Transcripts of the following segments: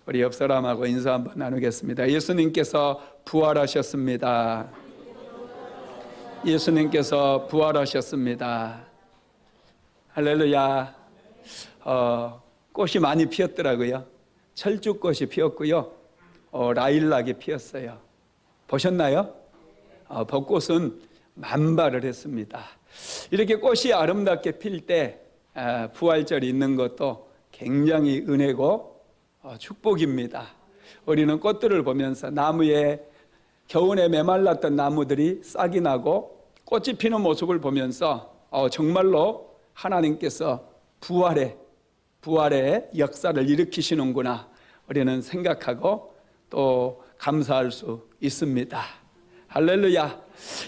우리 옆 사람하고 인사 한번 나누겠습니다. 예수님께서 부활하셨습니다. 예수님께서 부활하셨습니다. 할렐루야. 꽃이 많이 피었더라고요. 철쭉꽃이 피었고요. 라일락이 피었어요. 보셨나요? 벚꽃은 만발을 했습니다. 이렇게 꽃이 아름답게 필 때 부활절이 있는 것도 굉장히 은혜고 축복입니다. 우리는 꽃들을 보면서 나무에 겨울에 메말랐던 나무들이 싹이 나고 꽃이 피는 모습을 보면서 정말로 하나님께서 부활의 역사를 일으키시는구나 우리는 생각하고 또 감사할 수 있습니다. 할렐루야.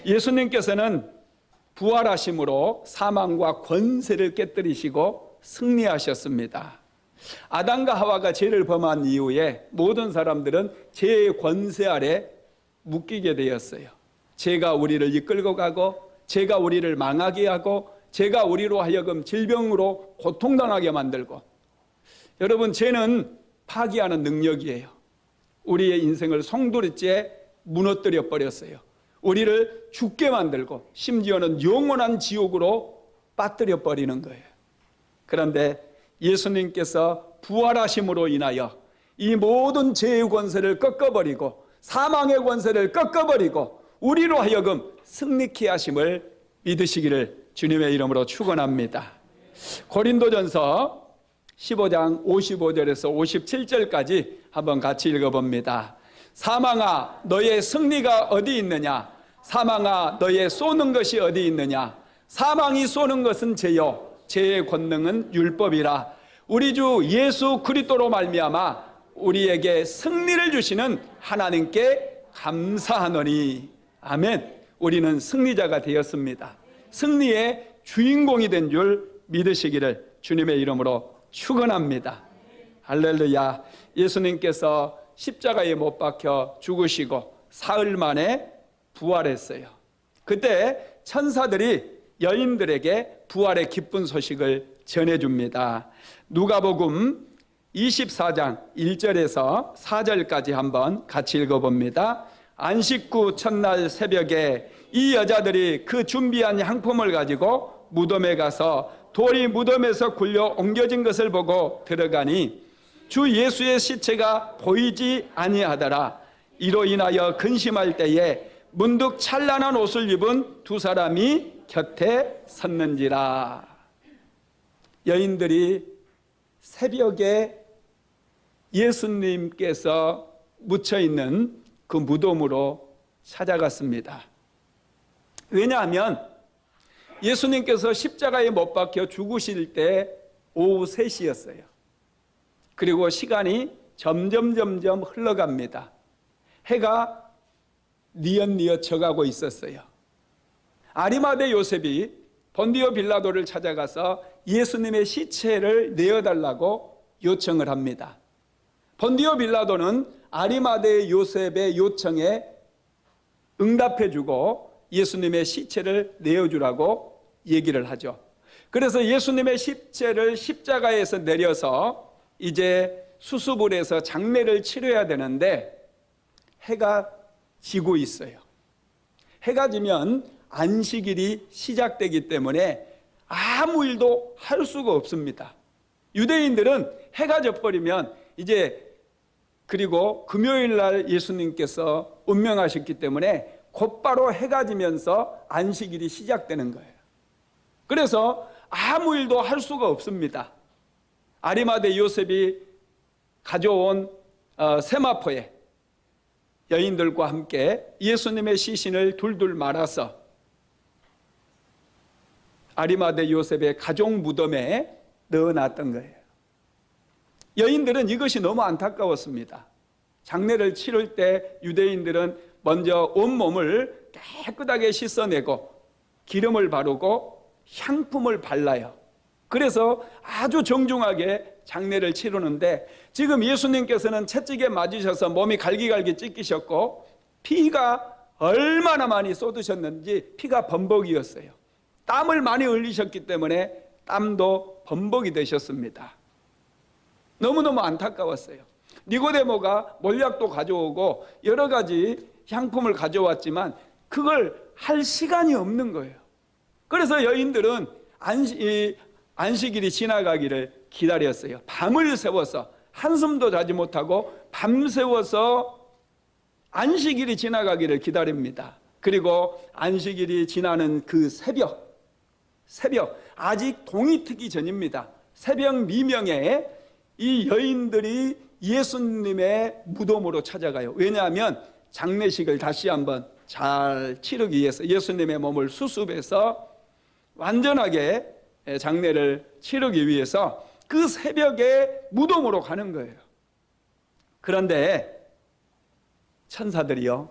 예수님께서는 부활하심으로 사망과 권세를 깨뜨리시고 승리하셨습니다. 아담과 하와가 죄를 범한 이후에 모든 사람들은 죄의 권세 아래 묶이게 되었어요. 죄가 우리를 이끌고 가고, 죄가 우리를 망하게 하고, 죄가 우리로 하여금 질병으로 고통당하게 만들고, 여러분, 죄는 파괴하는 능력이에요. 우리의 인생을 송두리째 무너뜨려 버렸어요. 우리를 죽게 만들고 심지어는 영원한 지옥으로 빠뜨려 버리는 거예요. 그런데 예수님께서 부활하심으로 인하여 이 모든 죄의 권세를 꺾어버리고 사망의 권세를 꺾어버리고 우리로 하여금 승리케 하심을 믿으시기를 주님의 이름으로 축원합니다. 고린도전서 15장 55절에서 57절까지 한번 같이 읽어봅니다. 사망아 너의 승리가 어디 있느냐? 사망아 너의 쏘는 것이 어디 있느냐? 사망이 쏘는 것은 죄요 죄의 권능은 율법이라. 우리 주 예수 그리스도로 말미암아 우리에게 승리를 주시는 하나님께 감사하노니. 아멘. 우리는 승리자가 되었습니다. 승리의 주인공이 된 줄 믿으시기를 주님의 이름으로 축원합니다. 할렐루야. 예수님께서 십자가에 못 박혀 죽으시고 사흘 만에 부활했어요. 그때 천사들이 여인들에게 부활의 기쁜 소식을 전해줍니다. 누가복음 24장 1절에서 4절까지 한번 같이 읽어봅니다. 안식 후 첫날 새벽에 이 여자들이 그 준비한 향품을 가지고 무덤에 가서 돌이 무덤에서 굴려 옮겨진 것을 보고 들어가니 주 예수의 시체가 보이지 아니하더라. 이로 인하여 근심할 때에 문득 찬란한 옷을 입은 두 사람이 곁에 섰는지라. 여인들이 새벽에 예수님께서 묻혀있는 그 무덤으로 찾아갔습니다. 왜냐하면 예수님께서 십자가에 못 박혀 죽으실 때 오후 3시였어요. 그리고 시간이 점점 흘러갑니다. 해가 뉘엿뉘엿 져가고 있었어요. 아리마대 요셉이 본디오 빌라도를 찾아가서 예수님의 시체를 내어달라고 요청을 합니다. 본디오 빌라도는 아리마대 요셉의 요청에 응답해주고 예수님의 시체를 내어주라고 얘기를 하죠. 그래서 예수님의 시체를 십자가에서 내려서 이제 수습을 해서 장례를 치러야 되는데 해가 지고 있어요. 해가 지면 안식일이 시작되기 때문에 아무 일도 할 수가 없습니다. 유대인들은 해가 져버리면 이제 그리고 금요일 날 예수님께서 운명하셨기 때문에 곧바로 해가 지면서 안식일이 시작되는 거예요. 그래서 아무 일도 할 수가 없습니다. 아리마대 요셉이 가져온 세마포에 여인들과 함께 예수님의 시신을 둘둘 말아서 아리마대 요셉의 가족 무덤에 넣어놨던 거예요. 여인들은 이것이 너무 안타까웠습니다. 장례를 치를 때 유대인들은 먼저 온몸을 깨끗하게 씻어내고 기름을 바르고 향품을 발라요. 그래서 아주 정중하게 장례를 치르는데 지금 예수님께서는 채찍에 맞으셔서 몸이 갈기갈기 찢기셨고 피가 얼마나 많이 쏟으셨는지 피가 범벅이었어요. 땀을 많이 흘리셨기 때문에 땀도 범벅이 되셨습니다. 너무너무 안타까웠어요. 니고데모가 몰약도 가져오고 여러 가지 향품을 가져왔지만 그걸 할 시간이 없는 거예요. 그래서 여인들은 안식일이 지나가기를 기다렸어요. 밤을 새워서 한숨도 자지 못하고 밤새워서 안식일이 지나가기를 기다립니다. 그리고 안식일이 지나는 그 새벽 아직 동이 트기 전입니다. 새벽 미명에 이 여인들이 예수님의 무덤으로 찾아가요. 왜냐하면 장례식을 다시 한번 잘 치르기 위해서 예수님의 몸을 수습해서 완전하게 장례를 치르기 위해서 그 새벽에 무덤으로 가는 거예요. 그런데 천사들이요,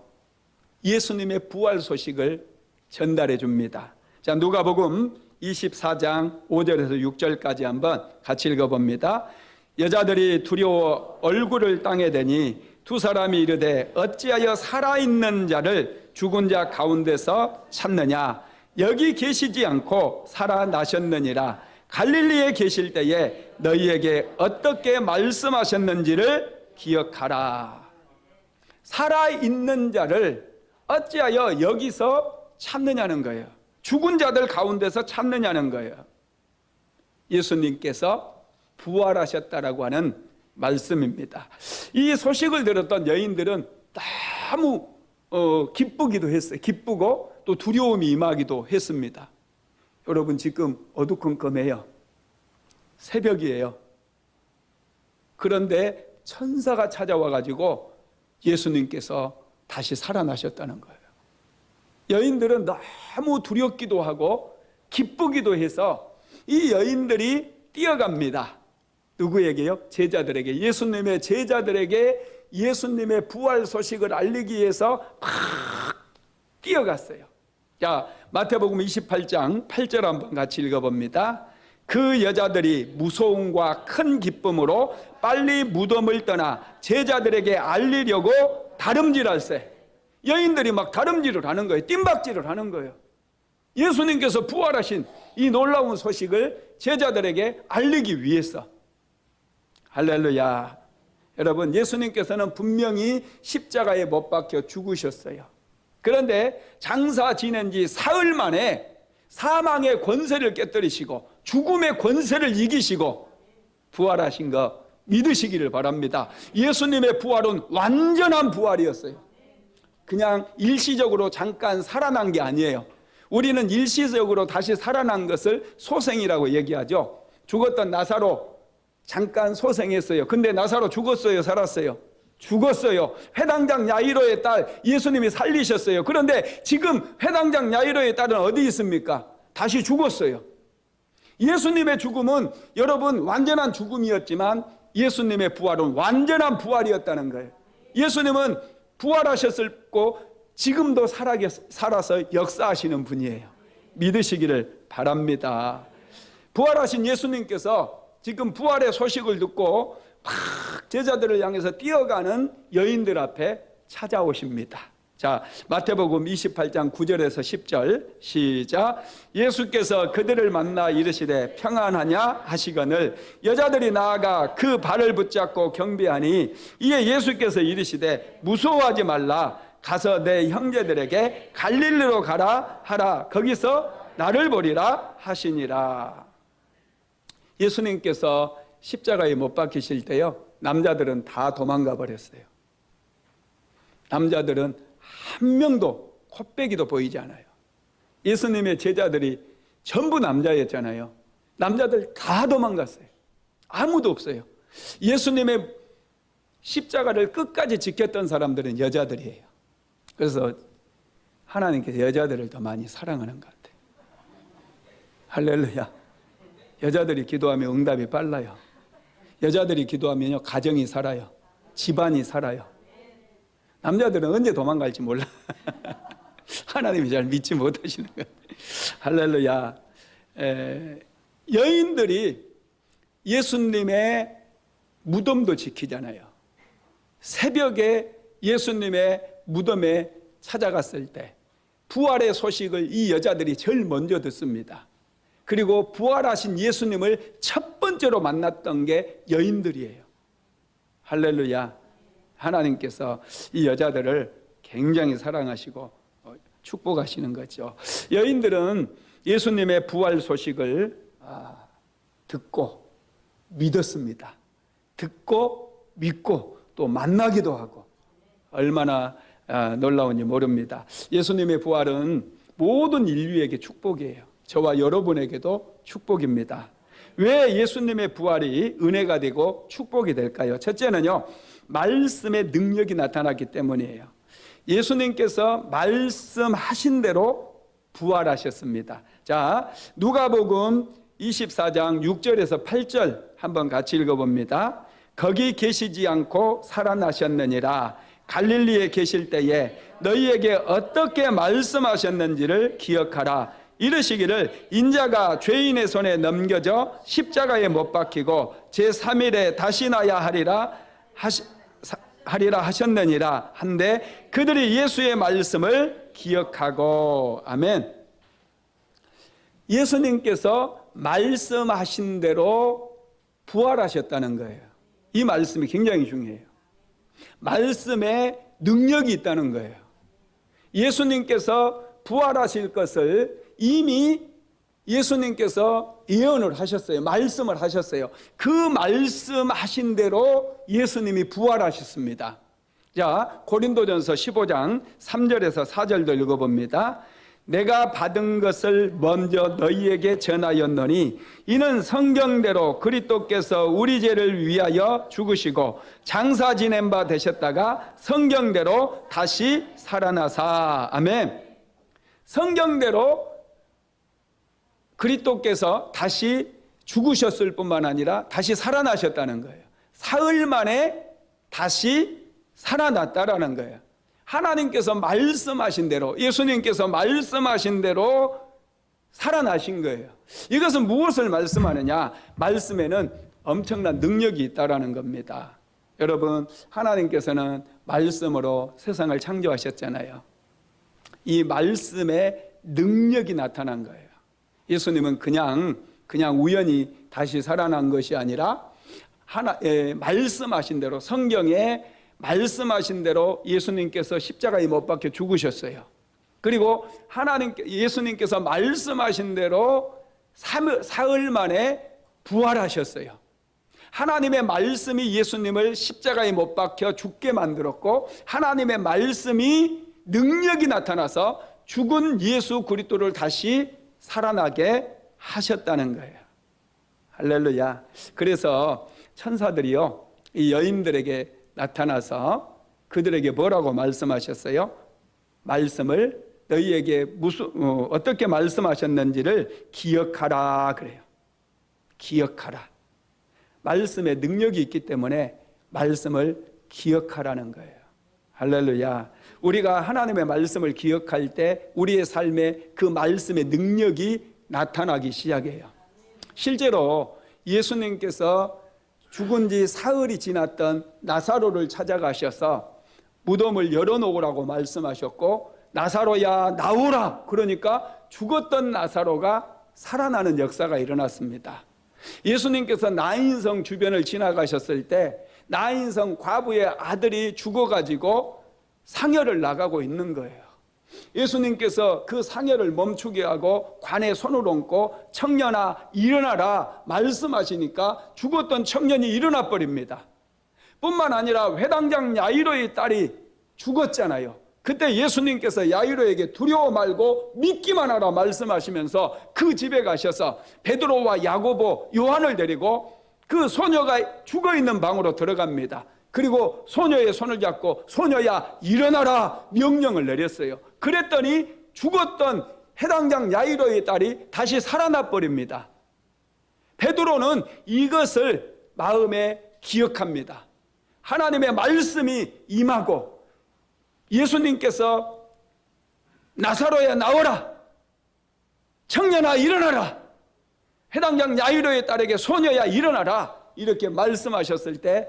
예수님의 부활 소식을 전달해 줍니다. 자, 누가복음 24장 5절에서 6절까지 한번 같이 읽어봅니다. 여자들이 두려워 얼굴을 땅에 대니 두 사람이 이르되 어찌하여 살아있는 자를 죽은 자 가운데서 찾느냐? 여기 계시지 않고 살아나셨느니라. 갈릴리에 계실 때에 너희에게 어떻게 말씀하셨는지를 기억하라. 살아있는 자를 어찌하여 여기서 찾느냐는 거예요. 죽은 자들 가운데서 찾느냐는 거예요. 예수님께서 부활하셨다라고 하는 말씀입니다. 이 소식을 들었던 여인들은 너무 기쁘기도 했어요. 기쁘고 또 두려움이 임하기도 했습니다. 여러분, 지금 어두컴컴해요. 새벽이에요. 그런데 천사가 찾아와 가지고 예수님께서 다시 살아나셨다는 거예요. 여인들은 너무 두렵기도 하고 기쁘기도 해서 이 여인들이 뛰어갑니다. 누구에게요? 제자들에게. 예수님의 제자들에게 예수님의 부활 소식을 알리기 위해서 막 뛰어갔어요. 자, 마태복음 28장 8절 한번 같이 읽어봅니다. 그 여자들이 무서움과 큰 기쁨으로 빨리 무덤을 떠나 제자들에게 알리려고 다름질할세. 여인들이 막 다름질을 하는 거예요. 뜀박질을 하는 거예요. 예수님께서 부활하신 이 놀라운 소식을 제자들에게 알리기 위해서. 할렐루야. 여러분, 예수님께서는 분명히 십자가에 못 박혀 죽으셨어요. 그런데 장사 지낸 지 사흘 만에 사망의 권세를 깨뜨리시고 죽음의 권세를 이기시고 부활하신 거 믿으시기를 바랍니다. 예수님의 부활은 완전한 부활이었어요. 그냥 일시적으로 잠깐 살아난 게 아니에요. 우리는 일시적으로 다시 살아난 것을 소생이라고 얘기하죠. 죽었던 나사로 잠깐 소생했어요. 근데 나사로 죽었어요, 살았어요? 죽었어요. 회당장 야이로의 딸 예수님이 살리셨어요. 그런데 지금 회당장 야이로의 딸은 어디 있습니까? 다시 죽었어요. 예수님의 죽음은 여러분 완전한 죽음이었지만 예수님의 부활은 완전한 부활이었다는 거예요. 예수님은 부활하셨고 지금도 살아서 역사하시는 분이에요. 믿으시기를 바랍니다. 부활하신 예수님께서 지금 부활의 소식을 듣고 막 제자들을 향해서 뛰어가는 여인들 앞에 찾아오십니다. 자, 마태복음 28장 9절에서 10절 시작. 예수께서 그들을 만나 이르시되 평안하냐 하시거늘 여자들이 나아가 그 발을 붙잡고 경배하니 이에 예수께서 이르시되 무서워하지 말라. 가서 내 형제들에게 갈릴리로 가라 하라. 거기서 나를 보리라 하시니라. 예수님께서 십자가에 못 박히실 때요, 남자들은 다 도망가 버렸어요. 남자들은 한 명도 코빼기도 보이지 않아요. 예수님의 제자들이 전부 남자였잖아요. 남자들 다 도망갔어요. 아무도 없어요. 예수님의 십자가를 끝까지 지켰던 사람들은 여자들이에요. 그래서 하나님께서 여자들을 더 많이 사랑하는 것 같아요. 할렐루야. 여자들이 기도하면 응답이 빨라요. 여자들이 기도하면요, 가정이 살아요. 집안이 살아요. 남자들은 언제 도망갈지 몰라. 하나님이 잘 믿지 못하시는 것 같아요. 할렐루야. 여인들이 예수님의 무덤도 지키잖아요. 새벽에 예수님의 무덤에 찾아갔을 때 부활의 소식을 이 여자들이 제일 먼저 듣습니다. 그리고 부활하신 예수님을 첫 번째로 만났던 게 여인들이에요. 할렐루야. 하나님께서 이 여자들을 굉장히 사랑하시고 축복하시는 거죠. 여인들은 예수님의 부활 소식을 듣고 믿었습니다. 듣고 믿고 또 만나기도 하고 얼마나 놀라운지 모릅니다. 예수님의 부활은 모든 인류에게 축복이에요. 저와 여러분에게도 축복입니다. 왜 예수님의 부활이 은혜가 되고 축복이 될까요? 첫째는요, 말씀의 능력이 나타났기 때문이에요. 예수님께서 말씀하신 대로 부활하셨습니다. 자, 누가복음 24장 6절에서 8절 한번 같이 읽어봅니다. 거기 계시지 않고 살아나셨느니라. 갈릴리에 계실 때에 너희에게 어떻게 말씀하셨는지를 기억하라. 이르시기를 인자가 죄인의 손에 넘겨져 십자가에 못 박히고 제3일에 다시 나야 하리라 하셨느니라 한데 그들이 예수의 말씀을 기억하고. 아멘. 예수님께서 말씀하신 대로 부활하셨다는 거예요. 이 말씀이 굉장히 중요해요. 말씀에 능력이 있다는 거예요. 예수님께서 부활하실 것을 이미 예수님께서 예언을 하셨어요. 말씀을 하셨어요. 그 말씀하신 대로 예수님이 부활하셨습니다. 자, 고린도전서 15장 3절에서 4절도 읽어봅니다. 내가 받은 것을 먼저 너희에게 전하였노니 이는 성경대로 그리스도께서 우리 죄를 위하여 죽으시고 장사 지낸 바 되셨다가 성경대로 다시 살아나사. 아멘. 성경대로 그리스도께서 다시 죽으셨을 뿐만 아니라 다시 살아나셨다는 거예요. 사흘 만에 다시 살아났다라는 거예요. 하나님께서 말씀하신 대로, 예수님께서 말씀하신 대로 살아나신 거예요. 이것은 무엇을 말씀하느냐? 말씀에는 엄청난 능력이 있다라는 겁니다. 여러분, 하나님께서는 말씀으로 세상을 창조하셨잖아요. 이 말씀에 능력이 나타난 거예요. 예수님은 그냥 우연히 다시 살아난 것이 아니라 말씀하신 대로, 성경에 말씀하신 대로 예수님께서 십자가에 못 박혀 죽으셨어요. 그리고 예수님께서 말씀하신 대로 사흘 만에 부활하셨어요. 하나님의 말씀이 예수님을 십자가에 못 박혀 죽게 만들었고, 하나님의 말씀이 능력이 나타나서 죽은 예수 그리스도를 다시 살아나게 하셨다는 거예요. 할렐루야. 그래서 천사들이요, 이 여인들에게 나타나서 그들에게 뭐라고 말씀하셨어요? 말씀을 너희에게 어떻게 말씀하셨는지를 기억하라 그래요. 기억하라. 말씀에 능력이 있기 때문에 말씀을 기억하라는 거예요. 할렐루야. 우리가 하나님의 말씀을 기억할 때 우리의 삶에 그 말씀의 능력이 나타나기 시작해요. 실제로 예수님께서 죽은 지 사흘이 지났던 나사로를 찾아가셔서 무덤을 열어놓으라고 말씀하셨고, 나사로야 나오라 그러니까 죽었던 나사로가 살아나는 역사가 일어났습니다. 예수님께서 나인성 주변을 지나가셨을 때 나인성 과부의 아들이 죽어가지고 상여를 나가고 있는 거예요. 예수님께서 그 상여를 멈추게 하고 관에 손을 얹고 청년아 일어나라 말씀하시니까 죽었던 청년이 일어나 버립니다. 뿐만 아니라 회당장 야이로의 딸이 죽었잖아요. 그때 예수님께서 야이로에게 두려워 말고 믿기만 하라 말씀하시면서 그 집에 가셔서 베드로와 야고보, 요한을 데리고 그 소녀가 죽어있는 방으로 들어갑니다. 그리고 소녀의 손을 잡고 소녀야 일어나라 명령을 내렸어요. 그랬더니 죽었던 해당장 야이로의 딸이 다시 살아나 버립니다. 베드로는 이것을 마음에 기억합니다. 하나님의 말씀이 임하고 예수님께서 나사로야 나오라, 청년아 일어나라, 해당장 야이로의 딸에게 소녀야 일어나라 이렇게 말씀하셨을 때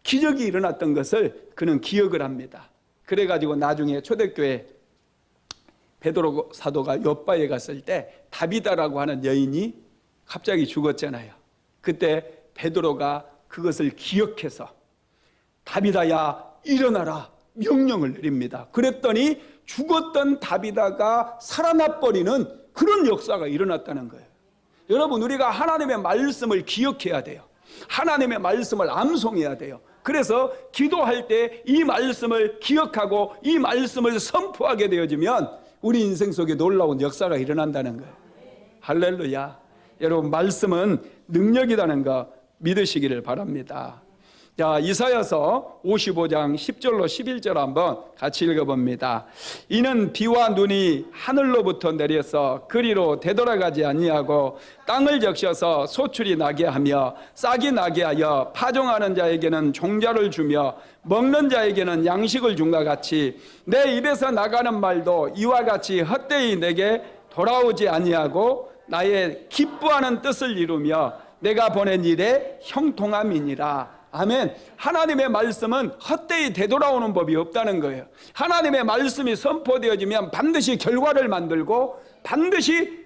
기적이 일어났던 것을 그는 기억을 합니다. 그래가지고 나중에 초대교회 베드로 사도가 요바에 갔을 때 다비다라고 하는 여인이 갑자기 죽었잖아요. 그때 베드로가 그것을 기억해서 다비다야 일어나라 명령을 내립니다. 그랬더니 죽었던 다비다가 살아나 버리는 그런 역사가 일어났다는 거예요. 여러분, 우리가 하나님의 말씀을 기억해야 돼요. 하나님의 말씀을 암송해야 돼요. 그래서 기도할 때 이 말씀을 기억하고 이 말씀을 선포하게 되어지면 우리 인생 속에 놀라운 역사가 일어난다는 거예요. 할렐루야. 여러분, 말씀은 능력이라는 거 믿으시기를 바랍니다. 자, 이사야서 55장 10절로 11절 한번 같이 읽어봅니다. 이는 비와 눈이 하늘로부터 내려서 그리로 되돌아가지 아니하고 땅을 적셔서 소출이 나게 하며 싹이 나게 하여 파종하는 자에게는 종자를 주며 먹는 자에게는 양식을 준과 같이 내 입에서 나가는 말도 이와 같이 헛되이 내게 돌아오지 아니하고 나의 기뻐하는 뜻을 이루며 내가 보낸 일에 형통함이니라. 아멘. 하나님의 말씀은 헛되이 되돌아오는 법이 없다는 거예요. 하나님의 말씀이 선포되어지면 반드시 결과를 만들고 반드시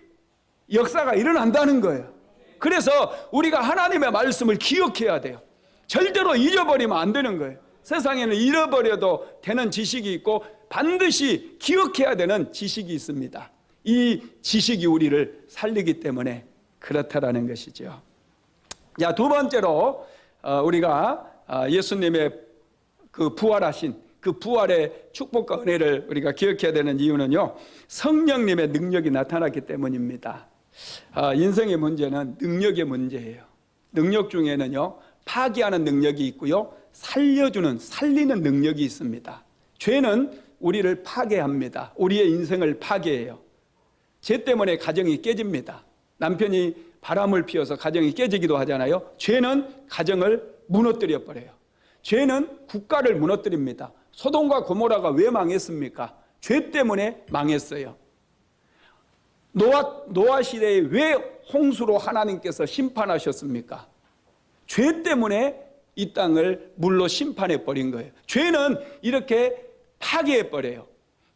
역사가 일어난다는 거예요. 그래서 우리가 하나님의 말씀을 기억해야 돼요. 절대로 잊어버리면 안 되는 거예요. 세상에는 잃어버려도 되는 지식이 있고 반드시 기억해야 되는 지식이 있습니다. 이 지식이 우리를 살리기 때문에 그렇다라는 것이죠. 자, 두 번째로 우리가 예수님의 그 부활하신 그 부활의 축복과 은혜를 우리가 기억해야 되는 이유는요, 성령님의 능력이 나타났기 때문입니다. 인생의 문제는 능력의 문제예요. 능력 중에는요, 파괴하는 능력이 있고요, 살리는 능력이 있습니다. 죄는 우리를 파괴합니다. 우리의 인생을 파괴해요. 죄 때문에 가정이 깨집니다. 남편이 바람을 피워서 가정이 깨지기도 하잖아요. 죄는 가정을 무너뜨려 버려요. 죄는 국가를 무너뜨립니다. 소돔과 고모라가 왜 망했습니까? 죄 때문에 망했어요. 노아 시대에 왜 홍수로 하나님께서 심판하셨습니까? 죄 때문에 이 땅을 물로 심판해 버린 거예요. 죄는 이렇게 파괴해 버려요.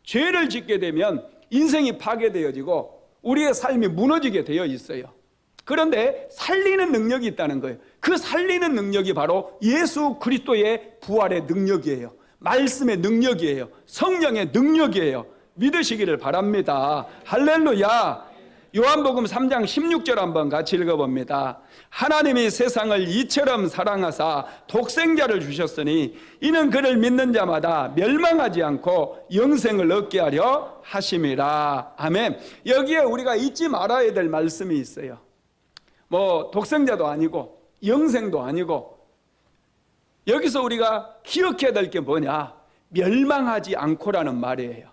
죄를 짓게 되면 인생이 파괴되어지고 우리의 삶이 무너지게 되어 있어요. 그런데 살리는 능력이 있다는 거예요. 그 살리는 능력이 바로 예수 그리스도의 부활의 능력이에요. 말씀의 능력이에요. 성령의 능력이에요. 믿으시기를 바랍니다. 할렐루야. 요한복음 3장 16절 한번 같이 읽어봅니다. 하나님이 세상을 이처럼 사랑하사 독생자를 주셨으니 이는 그를 믿는 자마다 멸망하지 않고 영생을 얻게 하려 하심이라. 아멘. 여기에 우리가 잊지 말아야 될 말씀이 있어요. 뭐 독생자도 아니고 영생도 아니고, 여기서 우리가 기억해야 될 게 뭐냐? 멸망하지 않고라는 말이에요.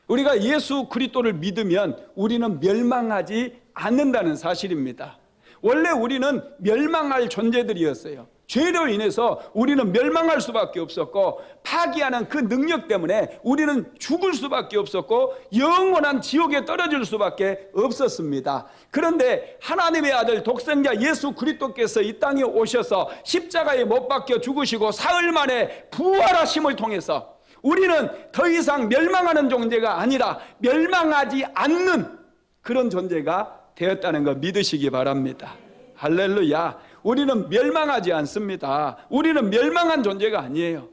우리가 예수 그리스도를 믿으면 우리는 멸망하지 않는다는 사실입니다. 원래 우리는 멸망할 존재들이었어요. 죄로 인해서 우리는 멸망할 수밖에 없었고, 파기하는 그 능력 때문에 우리는 죽을 수밖에 없었고 영원한 지옥에 떨어질 수밖에 없었습니다. 그런데 하나님의 아들 독생자 예수 그리스도께서 이 땅에 오셔서 십자가에 못 박혀 죽으시고 사흘 만에 부활하심을 통해서 우리는 더 이상 멸망하는 존재가 아니라 멸망하지 않는 그런 존재가 되었다는 거 믿으시기 바랍니다. 할렐루야. 우리는 멸망하지 않습니다. 우리는 멸망한 존재가 아니에요.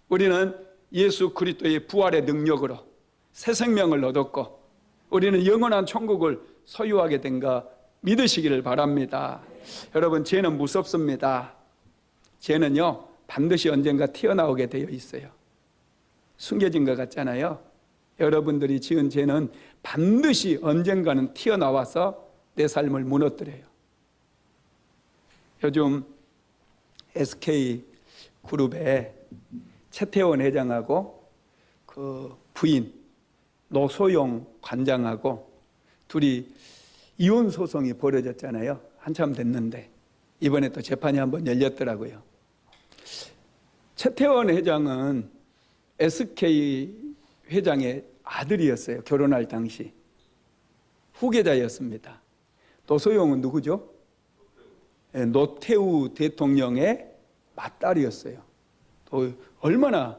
우리는 예수 그리스도의 부활의 능력으로 새 생명을 얻었고 우리는 영원한 천국을 소유하게 된 거 믿으시기를 바랍니다. 여러분, 죄는 무섭습니다. 죄는요, 반드시 언젠가 튀어나오게 되어 있어요. 숨겨진 것 같잖아요. 여러분들이 지은 죄는 반드시 언젠가는 튀어나와서 내 삶을 무너뜨려요. 요즘 SK그룹에 최태원 회장하고 그 부인 노소영 관장하고 둘이 이혼 소송이 벌어졌잖아요. 한참 됐는데 이번에 또 재판이 한번 열렸더라고요. 최태원 회장은 SK 회장의 아들이었어요. 결혼할 당시 후계자였습니다. 노소영은 누구죠? 노태우 대통령의 맏딸이었어요. 또 얼마나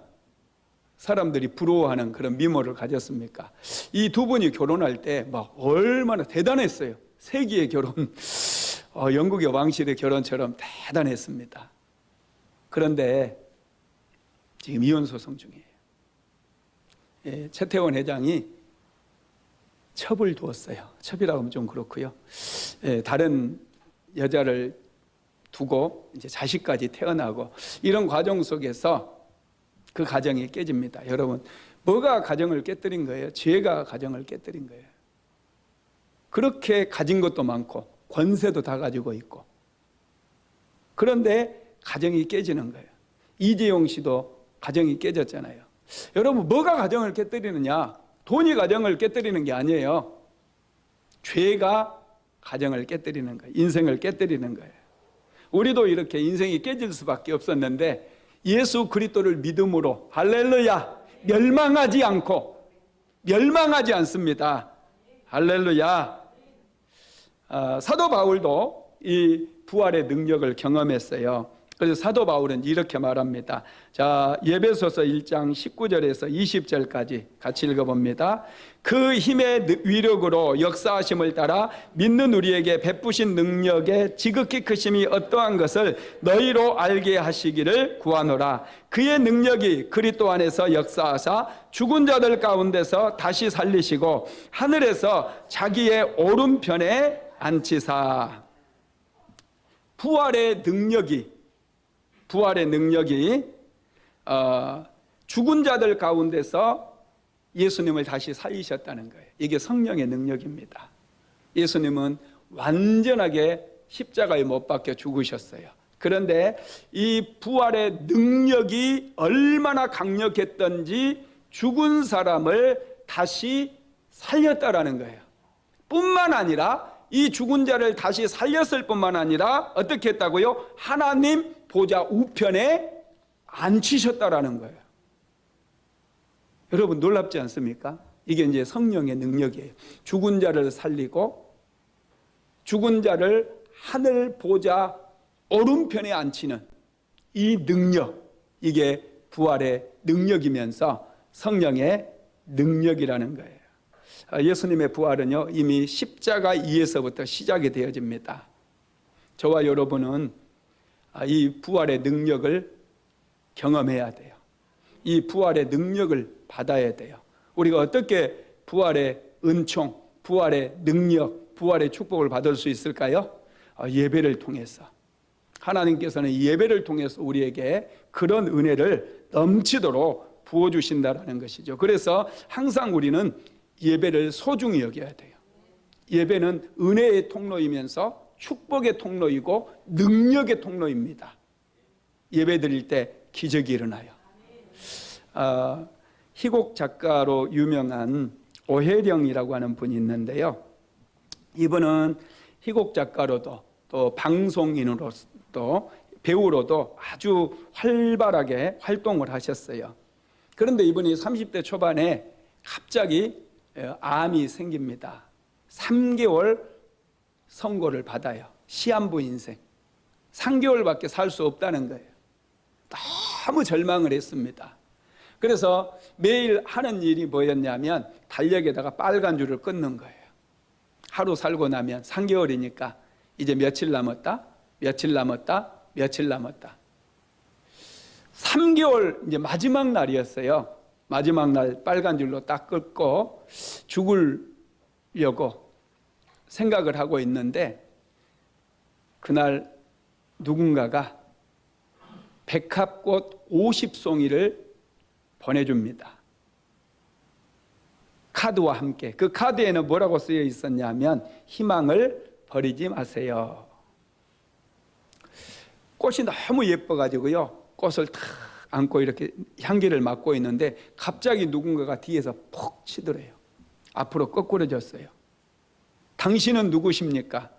사람들이 부러워하는 그런 미모를 가졌습니까? 이 두 분이 결혼할 때 막 얼마나 대단했어요. 세기의 결혼, 영국의 왕실의 결혼처럼 대단했습니다. 그런데 지금 이혼 소송 중이에요. 예, 최태원 회장이 첩을 두었어요. 첩이라고 하면 좀 그렇고요. 예, 다른 여자를 두고 이제 자식까지 태어나고 이런 과정 속에서 그 가정이 깨집니다. 여러분, 뭐가 가정을 깨뜨린 거예요? 죄가 가정을 깨뜨린 거예요. 그렇게 가진 것도 많고 권세도 다 가지고 있고, 그런데 가정이 깨지는 거예요. 이재용 씨도 가정이 깨졌잖아요. 여러분, 뭐가 가정을 깨뜨리느냐? 돈이 가정을 깨뜨리는 게 아니에요. 죄가 가정을 깨뜨리는 거예요. 인생을 깨뜨리는 거예요. 우리도 이렇게 인생이 깨질 수밖에 없었는데 예수 그리스도를 믿음으로, 할렐루야, 멸망하지 않고, 멸망하지 않습니다. 할렐루야. 사도 바울도 이 부활의 능력을 경험했어요. 그래서 사도 바울은 이렇게 말합니다. 자, 에베소서 1장 19절에서 20절까지 같이 읽어봅니다. 그 힘의 위력으로 역사하심을 따라 믿는 우리에게 베푸신 능력의 지극히 크심이 어떠한 것을 너희로 알게 하시기를 구하노라. 그의 능력이 그리스도 안에서 역사하사 죽은 자들 가운데서 다시 살리시고 하늘에서 자기의 오른편에 앉히사. 부활의 능력이 죽은 자들 가운데서 예수님을 다시 살리셨다는 거예요. 이게 성령의 능력입니다. 예수님은 완전하게 십자가에 못 박혀 죽으셨어요. 그런데 이 부활의 능력이 얼마나 강력했던지 죽은 사람을 다시 살렸다라는 거예요. 뿐만 아니라 이 죽은 자를 다시 살렸을 뿐만 아니라 어떻게 했다고요? 하나님 보좌 우편에 앉히셨다라는 거예요. 여러분, 놀랍지 않습니까? 이게 이제 성령의 능력이에요. 죽은 자를 살리고 죽은 자를 하늘 보좌 오른편에 앉히는 이 능력, 이게 부활의 능력이면서 성령의 능력이라는 거예요. 예수님의 부활은요, 이미 십자가 이에서부터 시작이 되어집니다. 저와 여러분은 이 부활의 능력을 경험해야 돼요. 이 부활의 능력을 받아야 돼요. 우리가 어떻게 부활의 은총, 부활의 능력, 부활의 축복을 받을 수 있을까요? 예배를 통해서. 하나님께서는 예배를 통해서 우리에게 그런 은혜를 넘치도록 부어주신다는 것이죠. 그래서 항상 우리는 예배를 소중히 여겨야 돼요. 예배는 은혜의 통로이면서 축복의 통로이고 능력의 통로입니다. 예배 드릴 때 기적이 일어나요. 희곡 작가로 유명한 오혜령이라고 하는 분이 있는데요. 이분은 희곡 작가로도 또 방송인으로도 배우로도 아주 활발하게 활동을 하셨어요. 그런데 이분이 30대 초반에 갑자기 암이 생깁니다. 3개월 선고를 받아요. 시한부 인생. 3개월밖에 살 수 없다는 거예요. 너무 절망을 했습니다. 그래서 매일 하는 일이 뭐였냐면 달력에다가 빨간 줄을 끊는 거예요. 하루 살고 나면 3개월이니까 이제 며칠 남았다, 며칠 남았다, 며칠 남았다. 3개월 이제 마지막 날이었어요. 마지막 날 빨간 줄로 딱 끊고 죽으려고 생각을 하고 있는데 그날 누군가가 백합꽃 50송이를 보내줍니다. 카드와 함께. 그 카드에는 뭐라고 쓰여 있었냐면 희망을 버리지 마세요. 꽃이 너무 예뻐가지고요, 꽃을 탁 안고 이렇게 향기를 맡고 있는데 갑자기 누군가가 뒤에서 푹 치더래요. 앞으로 거꾸러졌어요. 당신은 누구십니까?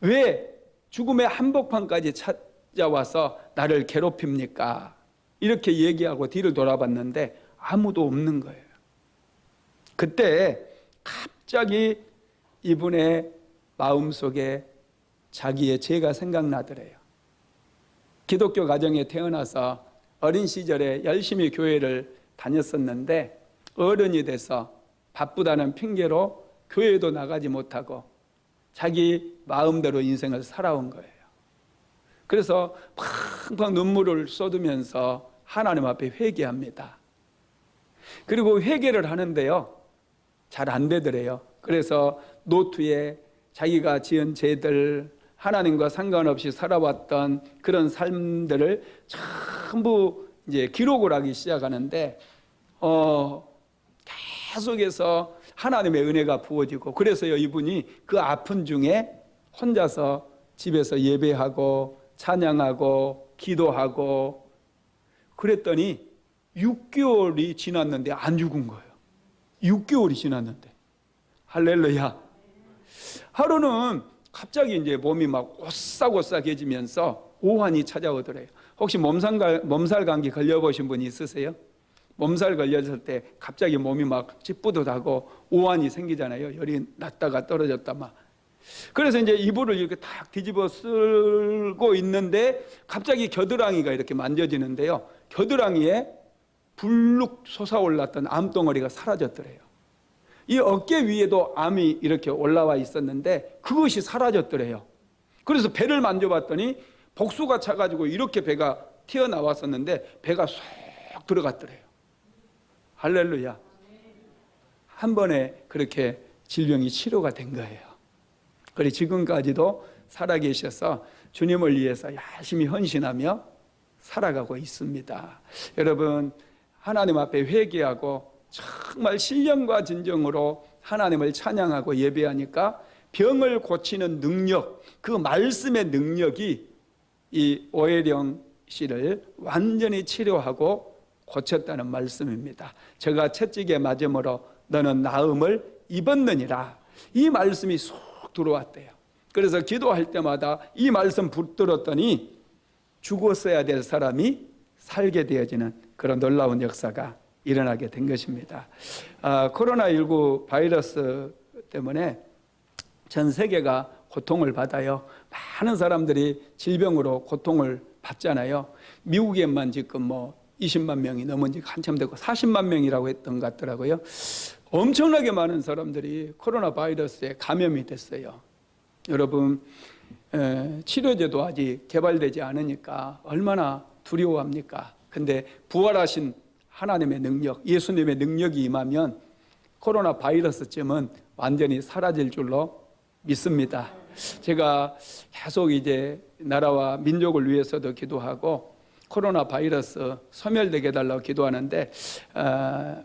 왜 죽음의 한복판까지 찾아와서 나를 괴롭힙니까? 이렇게 얘기하고 뒤를 돌아봤는데 아무도 없는 거예요. 그때 갑자기 이분의 마음속에 자기의 죄가 생각나더래요. 기독교 가정에 태어나서 어린 시절에 열심히 교회를 다녔었는데 어른이 돼서 바쁘다는 핑계로 교회도 나가지 못하고 자기 마음대로 인생을 살아온 거예요. 그래서 팡팡 눈물을 쏟으면서 하나님 앞에 회개합니다. 그리고 회개를 하는데요, 잘 안 되더래요. 그래서 노트에 자기가 지은 죄들, 하나님과 상관없이 살아왔던 그런 삶들을 전부 이제 기록을 하기 시작하는데, 계속해서 하나님의 은혜가 부어지고, 그래서요, 이분이 그 아픈 중에 혼자서 집에서 예배하고 찬양하고 기도하고 그랬더니 6개월이 지났는데 안 죽은 거예요. 6개월이 지났는데. 할렐루야. 하루는 갑자기 이제 몸이 막 오싹오싹해지면서 오한이 찾아오더래요. 혹시 몸살 감기 걸려보신 분 있으세요? 몸살 걸렸을 때 갑자기 몸이 막 찌뿌듯하고 오한이 생기잖아요. 열이 났다가 떨어졌다 막. 그래서 이제 이불을 이렇게 탁 뒤집어 쓸고 있는데 갑자기 겨드랑이가 이렇게 만져지는데요, 겨드랑이에 불룩 솟아올랐던 암덩어리가 사라졌더래요. 이 어깨 위에도 암이 이렇게 올라와 있었는데 그것이 사라졌더래요. 그래서 배를 만져봤더니 복수가 차가지고 이렇게 배가 튀어나왔었는데 배가 쏙 들어갔더래요. 할렐루야. 한 번에 그렇게 질병이 치료가 된 거예요. 그리고 지금까지도 살아계셔서 주님을 위해서 열심히 헌신하며 살아가고 있습니다. 여러분, 하나님 앞에 회개하고 정말 신령과 진정으로 하나님을 찬양하고 예배하니까 병을 고치는 능력, 그 말씀의 능력이 이 오해령 씨를 완전히 치료하고 고쳤다는 말씀입니다. 제가 채찍에 맞음으로 너는 나음을 입었느니라. 이 말씀이 쏙 들어왔대요. 그래서 기도할 때마다 이 말씀 붙들었더니 죽었어야 될 사람이 살게 되어지는 그런 놀라운 역사가 일어나게 된 것입니다. 코로나19 바이러스 때문에 전 세계가 고통을 받아요. 많은 사람들이 질병으로 고통을 받잖아요. 미국에만 지금 뭐 20만 명이 넘은 지 한참 되고 40만 명이라고 했던 것 같더라고요. 엄청나게 많은 사람들이 코로나 바이러스에 감염이 됐어요. 여러분, 치료제도 아직 개발되지 않으니까 얼마나 두려워합니까? 근데 부활하신 하나님의 능력, 예수님의 능력이 임하면 코로나 바이러스쯤은 완전히 사라질 줄로 믿습니다. 제가 계속 이제 나라와 민족을 위해서도 기도하고 코로나 바이러스 소멸되게 해달라고 기도하는데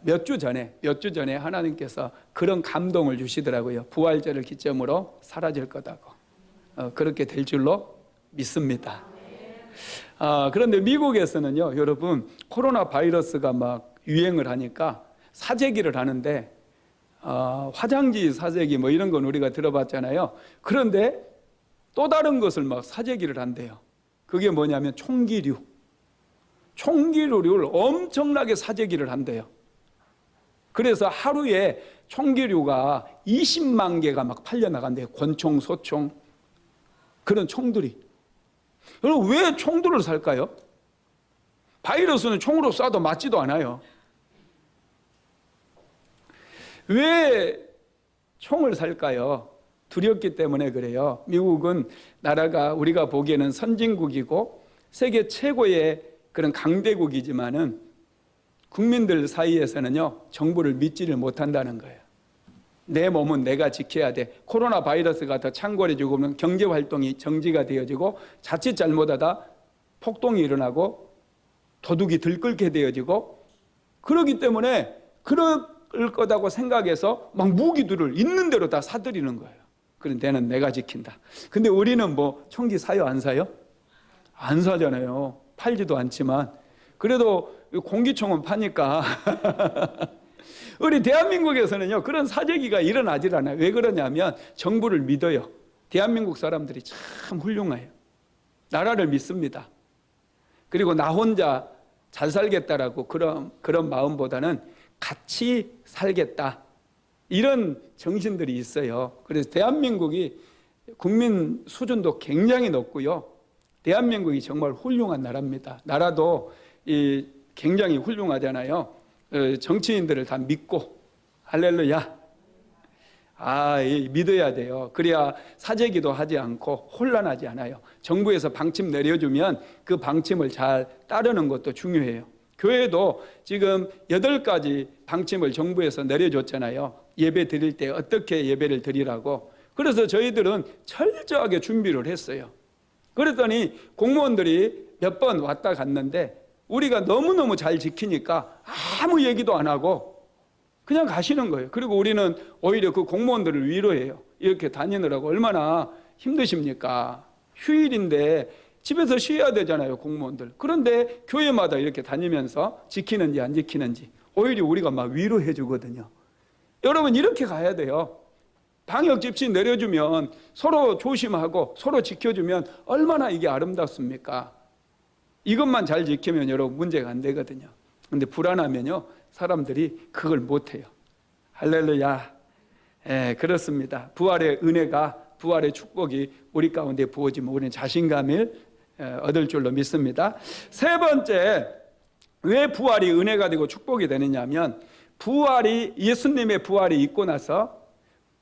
몇 주 전에 하나님께서 그런 감동을 주시더라고요. 부활절을 기점으로 사라질 거다고. 그렇게 될 줄로 믿습니다. 그런데 미국에서는요, 여러분, 코로나 바이러스가 막 유행을 하니까 사재기를 하는데 화장지 사재기 뭐 이런 건 우리가 들어봤잖아요. 그런데 또 다른 것을 막 사재기를 한대요. 그게 뭐냐면 총기류를 엄청나게 사재기를 한대요. 그래서 하루에 총기류가 20만 개가 막 팔려나간대요. 권총, 소총, 그런 총들이. 여러분, 왜 총들을 살까요? 바이러스는 총으로 쏴도 맞지도 않아요. 왜 총을 살까요? 두렵기 때문에 그래요. 미국은 나라가 우리가 보기에는 선진국이고 세계 최고의 그런 강대국이지만은 국민들 사이에서는요, 정부를 믿지를 못한다는 거예요. 내 몸은 내가 지켜야 돼. 코로나 바이러스가 더 창궐해지고 그러면 경제 활동이 정지가 되어지고 자칫 잘못하다 폭동이 일어나고 도둑이 들끓게 되어지고 그러기 때문에 그럴 거다고 생각해서 막 무기들을 있는 대로 다 사들이는 거예요. 그런데 내는 내가 지킨다. 근데 우리는 뭐 총기 사요, 안 사요? 안 사잖아요. 팔지도 않지만 그래도 공기총은 파니까 우리 대한민국에서는요, 그런 사재기가 일어나질 않아요. 왜 그러냐면 정부를 믿어요. 대한민국 사람들이 참 훌륭해요. 나라를 믿습니다. 그리고 나 혼자 잘 살겠다라고 그런 마음보다는 같이 살겠다, 이런 정신들이 있어요. 그래서 대한민국이 국민 수준도 굉장히 높고요. 대한민국이 정말 훌륭한 나라입니다. 나라도 굉장히 훌륭하잖아요. 정치인들을 다 믿고, 할렐루야. 믿어야 돼요. 그래야 사재기도 하지 않고 혼란하지 않아요. 정부에서 방침 내려주면 그 방침을 잘 따르는 것도 중요해요. 교회도 지금 8가지 방침을 정부에서 내려줬잖아요. 예배 드릴 때 어떻게 예배를 드리라고. 그래서 저희들은 철저하게 준비를 했어요. 그랬더니 공무원들이 몇 번 왔다 갔는데 우리가 너무너무 잘 지키니까 아무 얘기도 안 하고 그냥 가시는 거예요. 그리고 우리는 오히려 그 공무원들을 위로해요. 이렇게 다니느라고 얼마나 힘드십니까? 휴일인데 집에서 쉬어야 되잖아요, 공무원들. 그런데 교회마다 이렇게 다니면서 지키는지 안 지키는지 오히려 우리가 막 위로해 주거든요. 여러분, 이렇게 가야 돼요. 방역 지침 내려주면 서로 조심하고 서로 지켜주면 얼마나 이게 아름답습니까? 이것만 잘 지키면 여러분 문제가 안 되거든요. 근데 불안하면요, 사람들이 그걸 못해요. 할렐루야. 그렇습니다. 부활의 은혜가, 부활의 축복이 우리 가운데 부어지면 우리는 자신감을 얻을 줄로 믿습니다. 세 번째, 왜 부활이 은혜가 되고 축복이 되느냐면, 예수님의 부활이 있고 나서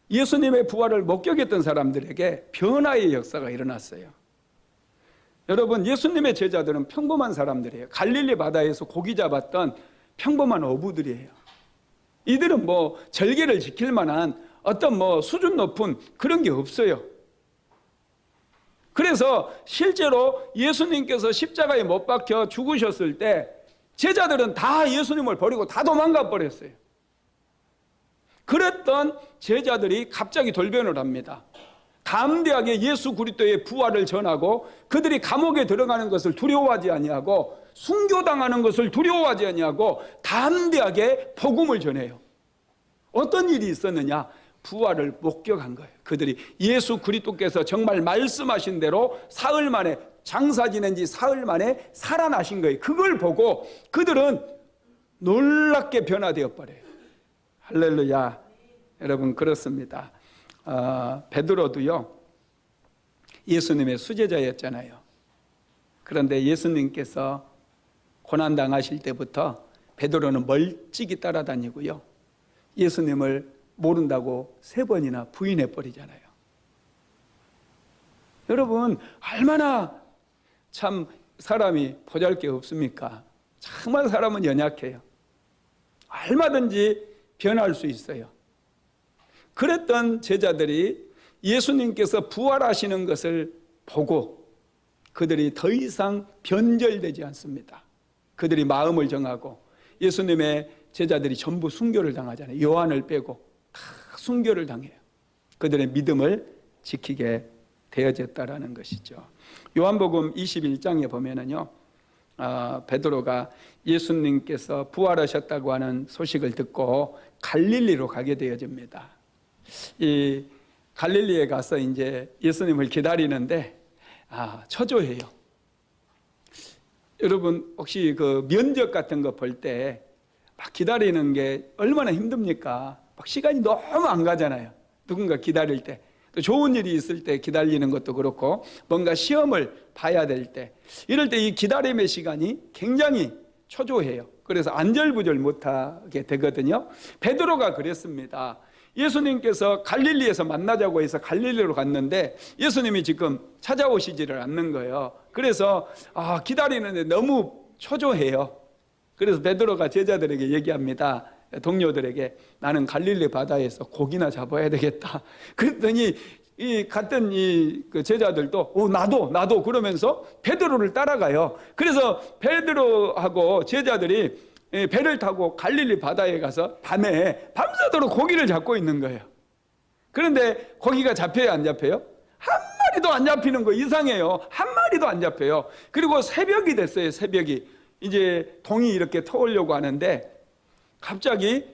예수님의 부활을 목격했던 사람들에게 변화의 역사가 일어났어요. 여러분, 예수님의 제자들은 평범한 사람들이에요. 갈릴리 바다에서 고기 잡았던 평범한 어부들이에요. 이들은 절개를 지킬 만한 어떤 수준 높은 그런 게 없어요. 그래서 실제로 예수님께서 십자가에 못 박혀 죽으셨을 때 제자들은 다 예수님을 버리고 다 도망가 버렸어요. 그랬던 제자들이 갑자기 돌변을 합니다. 담대하게 예수 그리스도의 부활을 전하고 그들이 감옥에 들어가는 것을 두려워하지 아니하고 순교당하는 것을 두려워하지 아니하고 담대하게 복음을 전해요. 어떤 일이 있었느냐? 부활을 목격한 거예요. 그들이 예수 그리스도께서 정말 말씀하신 대로 사흘 만에, 장사 지낸 지 사흘 만에 살아나신 거예요. 그걸 보고 그들은 놀랍게 변화되어 버려요. 할렐루야. 여러분, 그렇습니다. 베드로도요, 예수님의 수제자였잖아요. 그런데 예수님께서 고난당하실 때부터 베드로는 멀찍이 따라다니고요, 예수님을 모른다고 3번이나 부인해 버리잖아요. 여러분, 얼마나 참 사람이 보잘게 없습니까? 정말 사람은 연약해요. 얼마든지 변할 수 있어요. 그랬던 제자들이 예수님께서 부활하시는 것을 보고 그들이 더 이상 변절되지 않습니다. 그들이 마음을 정하고, 예수님의 제자들이 전부 순교를 당하잖아요. 요한을 빼고 다 순교를 당해요. 그들의 믿음을 지키게 되어졌다라는 것이죠. 요한복음 21장에 보면은요, 베드로가 예수님께서 부활하셨다고 하는 소식을 듣고 갈릴리로 가게 되어집니다. 이 갈릴리에 가서 이제 예수님을 기다리는데 초조해요. 여러분, 혹시 그 면접 같은 거 볼 때 막 기다리는 게 얼마나 힘듭니까? 막 시간이 너무 안 가잖아요. 누군가 기다릴 때. 또 좋은 일이 있을 때 기다리는 것도 그렇고, 뭔가 시험을 봐야 될 때, 이럴 때 이 기다림의 시간이 굉장히 초조해요. 그래서 안절부절 못하게 되거든요. 베드로가 그랬습니다. 예수님께서 갈릴리에서 만나자고 해서 갈릴리로 갔는데 예수님이 지금 찾아오시지를 않는 거예요. 그래서 기다리는데 너무 초조해요. 그래서 베드로가 제자들에게 얘기합니다. 동료들에게, 나는 갈릴리 바다에서 고기나 잡아야 되겠다. 그랬더니 갔던 그 제자들도 나도 그러면서 베드로를 따라가요. 그래서 베드로하고 제자들이 배를 타고 갈릴리 바다에 가서 밤새도록 고기를 잡고 있는 거예요. 그런데 고기가 잡혀요, 안 잡혀요? 한 마리도 안 잡히는 거 이상해요. 한 마리도 안 잡혀요. 그리고 새벽이 됐어요. 새벽이 이제 동이 이렇게 터오려고 하는데 갑자기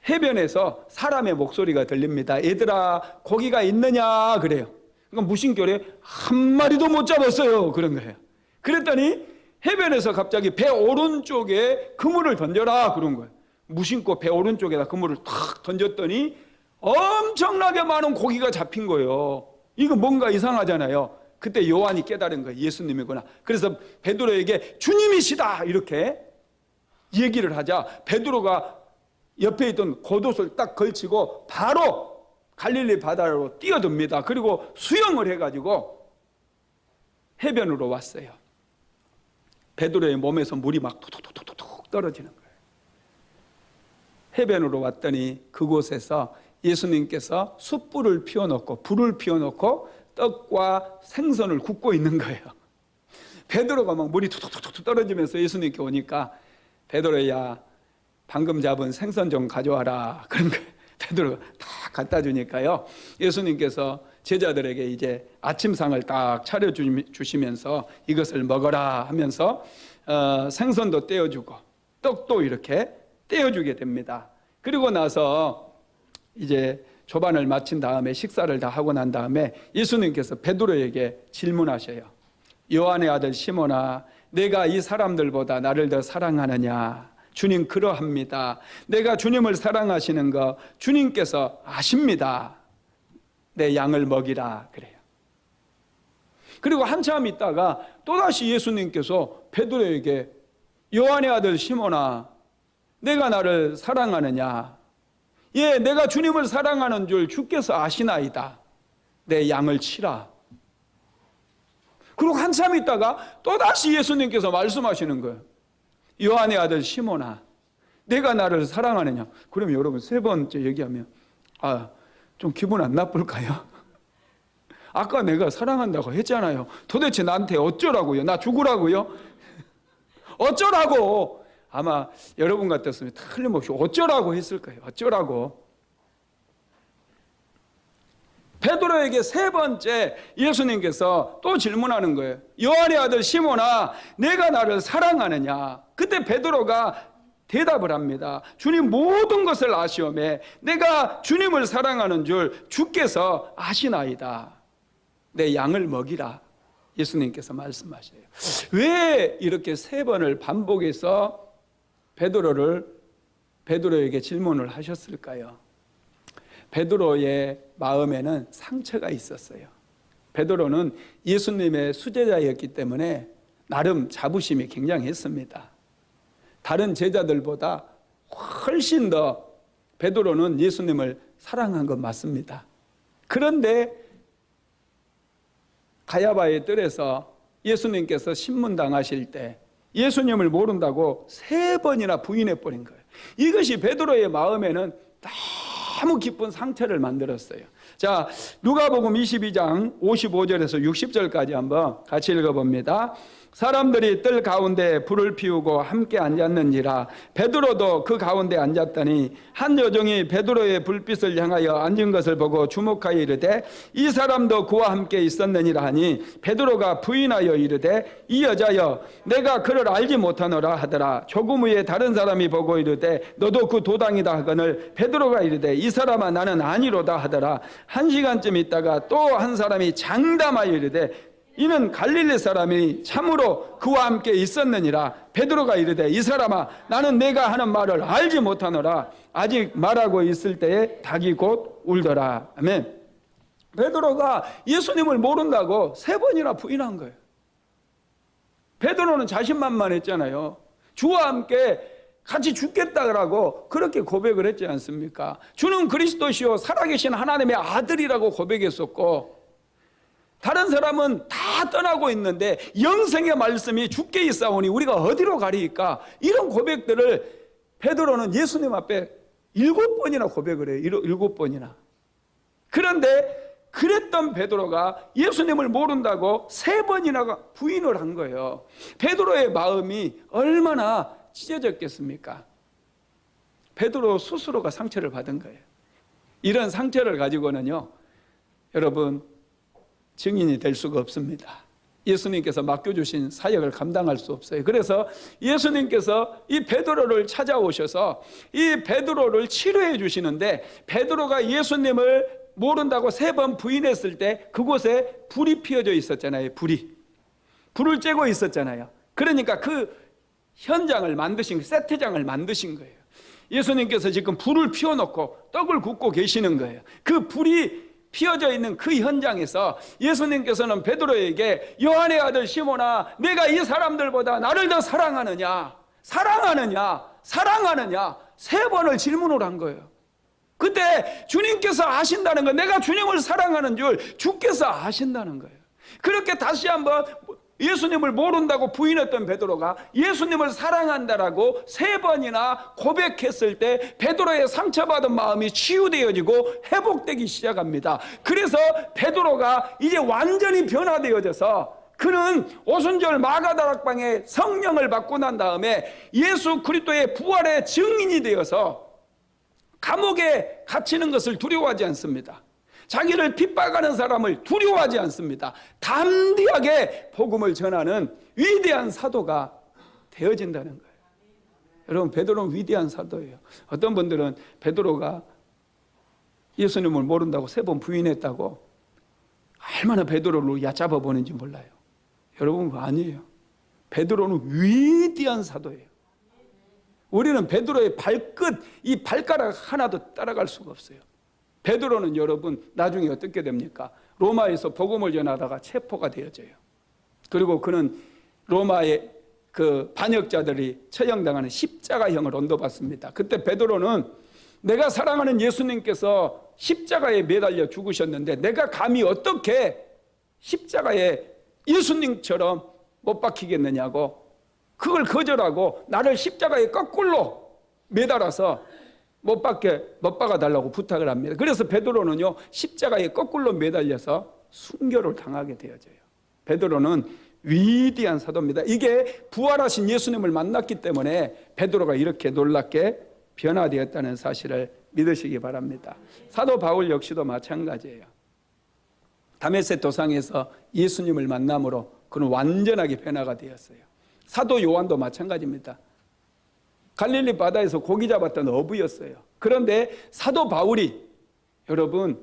해변에서 사람의 목소리가 들립니다. 얘들아, 고기가 있느냐? 그래요. 그러니까 무심결에 한 마리도 못 잡았어요. 그런 거예요. 그랬더니 해변에서 갑자기 배 오른쪽에 그물을 던져라 그런 거예요. 무심코 배 오른쪽에다 그물을 탁 던졌더니 엄청나게 많은 고기가 잡힌 거예요. 이거 뭔가 이상하잖아요. 그때 요한이 깨달은 거예요. 예수님이구나. 그래서 베드로에게 주님이시다 이렇게 얘기를 하자 베드로가 옆에 있던 겉옷을 딱 걸치고 바로 갈릴리 바다로 뛰어듭니다. 그리고 수영을 해가지고 해변으로 왔어요. 베드로의 몸에서 물이 막 툭툭툭툭 떨어지는 거예요. 해변으로 왔더니 그곳에서 예수님께서 숯불을 피워놓고 불을 피워놓고 떡과 생선을 굽고 있는 거예요. 베드로가 막 물이 툭툭툭툭 떨어지면서 예수님께 오니까 베드로야 방금 잡은 생선 좀 가져와라 그런 거예요. 베드로가 다 갖다 주니까요. 예수님께서 제자들에게 이제 아침상을 딱 차려주시면서 이것을 먹어라 하면서 생선도 떼어주고 떡도 이렇게 떼어주게 됩니다. 그리고 나서 이제 조반을 마친 다음에 식사를 다 하고 난 다음에 예수님께서 베드로에게 질문하셔요. 요한의 아들 시몬아, 내가 이 사람들보다 나를 더 사랑하느냐? 주님 그러합니다. 내가 주님을 사랑하시는 거 주님께서 아십니다. 내 양을 먹이라 그래요. 그리고 한참 있다가 또다시 예수님께서 베드로에게 요한의 아들 시몬아, 내가 나를 사랑하느냐? 예, 내가 주님을 사랑하는 줄 주께서 아시나이다. 내 양을 치라. 그리고 한참 있다가 또다시 예수님께서 말씀하시는 거예요. 요한의 아들 시몬아, 내가 나를 사랑하느냐? 그럼 여러분 세 번째 얘기하면 좀 기분 안 나쁠까요? 아까 내가 사랑한다고 했잖아요. 도대체 나한테 어쩌라고요? 나 죽으라고요? 어쩌라고? 아마 여러분 같았으면 틀림없이 어쩌라고 했을 거예요. 어쩌라고? 베드로에게 세 번째 예수님께서 또 질문하는 거예요. 요한의 아들 시몬아, 내가 나를 사랑하느냐? 그때 베드로가 대답을 합니다. 주님 모든 것을 아시오매 내가 주님을 사랑하는 줄 주께서 아시나이다. 내 양을 먹이라. 예수님께서 말씀하셔요. 왜 이렇게 세 번을 반복해서 베드로에게 질문을 하셨을까요? 베드로의 마음에는 상처가 있었어요. 베드로는 예수님의 수제자였기 때문에 나름 자부심이 굉장했습니다. 다른 제자들보다 훨씬 더 베드로는 예수님을 사랑한 건 맞습니다. 그런데 가야바의 뜰에서 예수님께서 신문당하실 때 예수님을 모른다고 세 번이나 부인해버린 거예요. 이것이 베드로의 마음에는 너무 깊은 상처를 만들었어요. 자, 누가복음 22장 55절에서 60절까지 한번 같이 읽어봅니다. 사람들이 뜰 가운데 불을 피우고 함께 앉았는지라 베드로도 그 가운데 앉았더니 한 여종이 베드로의 불빛을 향하여 앉은 것을 보고 주목하여 이르되 이 사람도 그와 함께 있었느니라 하니 베드로가 부인하여 이르되 이 여자여 내가 그를 알지 못하노라 하더라. 조금 후에 다른 사람이 보고 이르되 너도 그 도당이다 하거늘 베드로가 이르되 이 사람아 나는 아니로다 하더라. 1시간쯤 있다가 또 한 사람이 장담하여 이르되 이는 갈릴리 사람이 참으로 그와 함께 있었느니라. 베드로가 이르되 이 사람아 나는 내가 하는 말을 알지 못하노라. 아직 말하고 있을 때에 닭이 곧 울더라. 아멘. 베드로가 예수님을 모른다고 세 번이나 부인한 거예요. 베드로는 자신만만했잖아요. 주와 함께 같이 죽겠다라고 그렇게 고백을 했지 않습니까? 주는 그리스도시요 살아계신 하나님의 아들이라고 고백했었고 다른 사람은 다 떠나고 있는데 영생의 말씀이 주께 있사오니 우리가 어디로 가리까? 이런 고백들을 베드로는 예수님 앞에 7번이나 고백을 해요. 7번이나. 그런데 그랬던 베드로가 예수님을 모른다고 3번이나 부인을 한 거예요. 베드로의 마음이 얼마나 찢어졌겠습니까? 베드로 스스로가 상처를 받은 거예요. 이런 상처를 가지고는요, 여러분 증인이 될 수가 없습니다. 예수님께서 맡겨주신 사역을 감당할 수 없어요. 그래서 예수님께서 이 베드로를 찾아오셔서 이 베드로를 치료해 주시는데 베드로가 예수님을 모른다고 3번 부인했을 때 그곳에 불이 피어져 있었잖아요. 불을 쬐고 있었잖아요. 그러니까 그 현장을 만드신, 세트장을 만드신 거예요. 예수님께서 지금 불을 피워놓고 떡을 굽고 계시는 거예요. 그 불이 피어져 있는 그 현장에서 예수님께서는 베드로에게 요한의 아들 시몬아 내가 이 사람들보다 나를 더 사랑하느냐 3번을 질문을 한 거예요. 그때 주님께서 아신다는 거, 내가 주님을 사랑하는 줄 주께서 아신다는 거예요. 그렇게 다시 한번 예수님을 모른다고 부인했던 베드로가 예수님을 사랑한다라고 3번이나 고백했을 때 베드로의 상처받은 마음이 치유되어지고 회복되기 시작합니다. 그래서 베드로가 이제 완전히 변화되어져서 그는 오순절 마가다락방에 성령을 받고 난 다음에 예수 그리스도의 부활의 증인이 되어서 감옥에 갇히는 것을 두려워하지 않습니다. 자기를 핍박하는 사람을 두려워하지 않습니다. 담대하게 복음을 전하는 위대한 사도가 되어진다는 거예요. 여러분, 베드로는 위대한 사도예요. 어떤 분들은 베드로가 예수님을 모른다고 3번 부인했다고 얼마나 베드로를 얕잡아 보는지 몰라요. 여러분, 그거 아니에요. 베드로는 위대한 사도예요. 우리는 베드로의 발끝, 이 발가락 하나도 따라갈 수가 없어요. 베드로는 여러분 나중에 어떻게 됩니까? 로마에서 복음을 전하다가 체포가 되어져요. 그리고 그는 로마의 그 반역자들이 처형당하는 십자가형을 언도받습니다. 그때 베드로는 내가 사랑하는 예수님께서 십자가에 매달려 죽으셨는데 내가 감히 어떻게 십자가에 예수님처럼 못 박히겠느냐고, 그걸 거절하고 나를 십자가에 거꾸로 매달아서 못 박아달라고 부탁을 합니다. 그래서 베드로는요, 십자가에 거꾸로 매달려서 순교를 당하게 되어져요. 베드로는 위대한 사도입니다. 이게 부활하신 예수님을 만났기 때문에 베드로가 이렇게 놀랍게 변화되었다는 사실을 믿으시기 바랍니다. 사도 바울 역시도 마찬가지예요. 다메섹 도상에서 예수님을 만남으로 그는 완전하게 변화가 되었어요. 사도 요한도 마찬가지입니다. 갈릴리 바다에서 고기 잡았던 어부였어요. 그런데 사도 바울이 여러분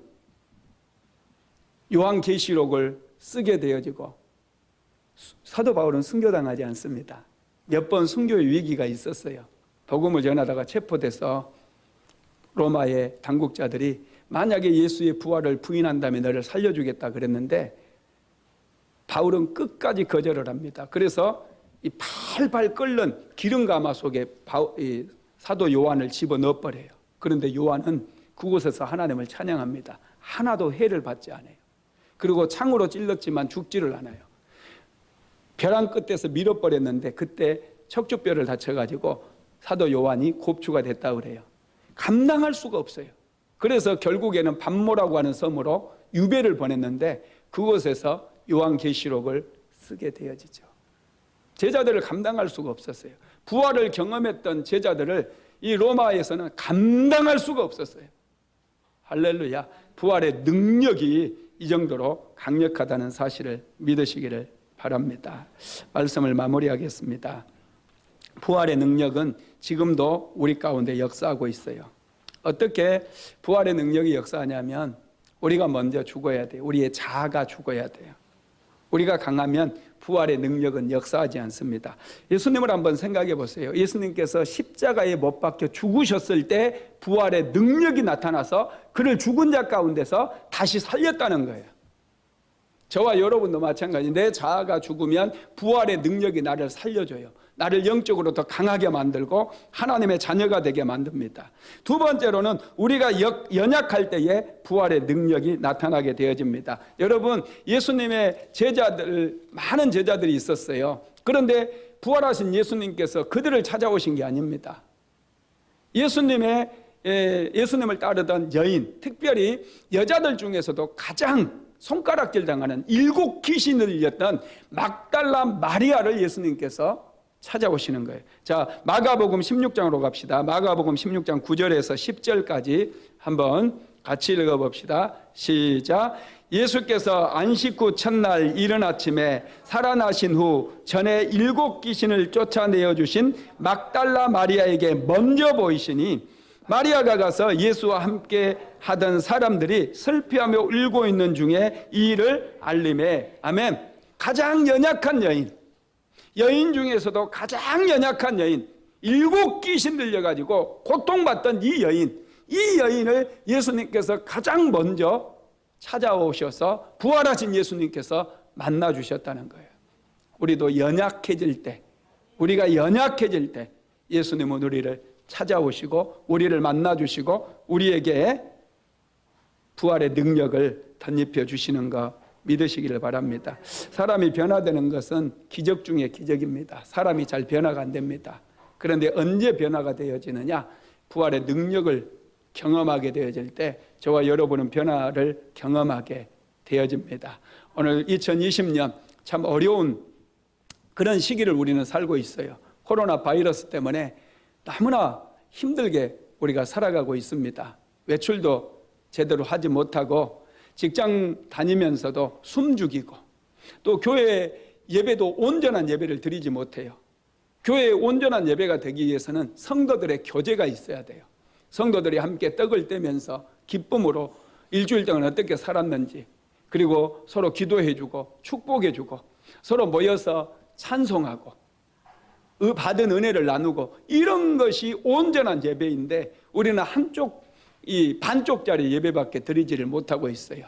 요한계시록을 쓰게 되어지고, 사도 바울은 순교당하지 않습니다. 몇 번 순교의 위기가 있었어요. 복음을 전하다가 체포돼서 로마의 당국자들이 만약에 예수의 부활을 부인한다면 너를 살려주겠다 그랬는데 바울은 끝까지 거절을 합니다. 그래서 이 팔팔 끓는 기름 가마 속에 사도 요한을 집어넣어 버려요. 그런데 요한은 그곳에서 하나님을 찬양합니다. 하나도 해를 받지 않아요. 그리고 창으로 찔렀지만 죽지를 않아요. 벼랑 끝에서 밀어버렸는데 그때 척추뼈를 다쳐가지고 사도 요한이 곱추가 됐다고 그래요. 감당할 수가 없어요. 그래서 결국에는 반모라고 하는 섬으로 유배를 보냈는데 그곳에서 요한계시록을 쓰게 되어지죠. 제자들을 감당할 수가 없었어요. 부활을 경험했던 제자들을 이 로마에서는 감당할 수가 없었어요. 할렐루야. 부활의 능력이 이 정도로 강력하다는 사실을 믿으시기를 바랍니다. 말씀을 마무리하겠습니다. 부활의 능력은 지금도 우리 가운데 역사하고 있어요. 어떻게 부활의 능력이 역사하냐면 우리가 먼저 죽어야 돼요. 우리의 자아가 죽어야 돼요. 우리가 강하면 부활의 능력은 역사하지 않습니다. 예수님을 한번 생각해 보세요. 예수님께서 십자가에 못 박혀 죽으셨을 때 부활의 능력이 나타나서 그를 죽은 자 가운데서 다시 살렸다는 거예요. 저와 여러분도 마찬가지. 내 자아가 죽으면 부활의 능력이 나를 살려줘요. 나를 영적으로 더 강하게 만들고 하나님의 자녀가 되게 만듭니다. 두 번째로는 우리가 연약할 때에 부활의 능력이 나타나게 되어집니다. 여러분, 예수님의 제자들, 많은 제자들이 있었어요. 그런데 부활하신 예수님께서 그들을 찾아오신 게 아닙니다. 예수님을 따르던 여인, 특별히 여자들 중에서도 가장 손가락질 당하는 7 귀신을 잃었던 막달라 마리아를 예수님께서 찾아오시는 거예요. 자, 마가복음 16장으로 갑시다. 마가복음 16장 9절에서 10절까지 한번 같이 읽어봅시다. 시작. 예수께서 안식 후 첫날 이른 아침에 살아나신 후 전에 7 귀신을 쫓아내어 주신 막달라 마리아에게 먼저 보이시니 마리아가 가서 예수와 함께 하던 사람들이 슬피하며 울고 있는 중에 이 일을 알림해. 아멘. 가장 연약한 여인 중에서도 가장 연약한 여인, 7 귀신 들려가지고 고통받던 이 여인을 예수님께서 가장 먼저 찾아오셔서 부활하신 예수님께서 만나주셨다는 거예요. 우리도 연약해질 때, 우리가 연약해질 때 예수님은 우리를 찾아오시고 우리를 만나주시고 우리에게 부활의 능력을 덧입혀 주시는 거 믿으시기를 바랍니다. 사람이 변화되는 것은 기적 중에 기적입니다. 사람이 잘 변화가 안 됩니다. 그런데 언제 변화가 되어지느냐? 부활의 능력을 경험하게 되어질 때 저와 여러분은 변화를 경험하게 되어집니다. 오늘 2020년 참 어려운 그런 시기를 우리는 살고 있어요. 코로나 바이러스 때문에 너무나 힘들게 우리가 살아가고 있습니다. 외출도 제대로 하지 못하고 직장 다니면서도 숨죽이고 또 교회 예배도 온전한 예배를 드리지 못해요. 교회의 온전한 예배가 되기 위해서는 성도들의 교제가 있어야 돼요. 성도들이 함께 떡을 떼면서 기쁨으로 일주일 동안 어떻게 살았는지, 그리고 서로 기도해주고 축복해주고 서로 모여서 찬송하고 받은 은혜를 나누고, 이런 것이 온전한 예배인데 우리는 이 반쪽짜리 예배밖에 드리지를 못하고 있어요.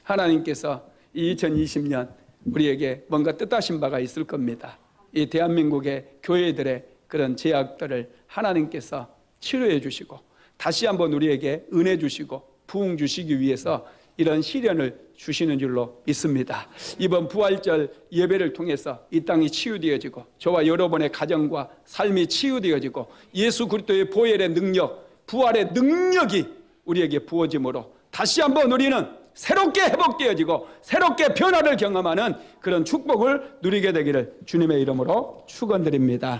하나님께서 이 2020년 우리에게 뭔가 뜻하신 바가 있을 겁니다. 이 대한민국의 교회들의 그런 제약들을 하나님께서 치료해 주시고 다시 한번 우리에게 은혜 주시고 부흥 주시기 위해서 이런 시련을 주시는 줄로 믿습니다. 이번 부활절 예배를 통해서 이 땅이 치유되어지고 저와 여러분의 가정과 삶이 치유되어지고 예수 그리스도의 보혈의 능력, 부활의 능력이 우리에게 부어짐으로 다시 한번 우리는 새롭게 회복되어지고 새롭게 변화를 경험하는 그런 축복을 누리게 되기를 주님의 이름으로 축원드립니다.